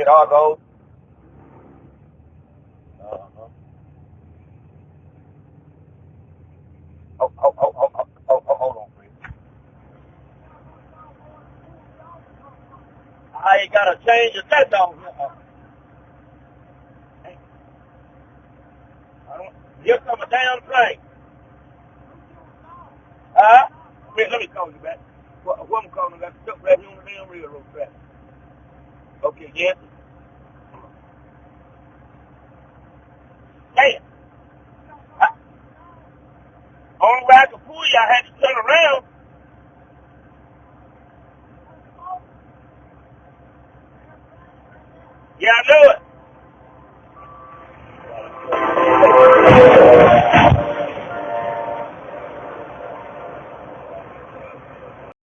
at Argos. Uh-huh. Hold on, please. I ain't gotta change the set on here. Here come a damn plane. Huh? Wait, let me call you back. What I'm calling you back? Stuck right here on the damn railroad track. Okay, yes. Damn. Only way I could pull you, I had to turn around. Yeah, I know it.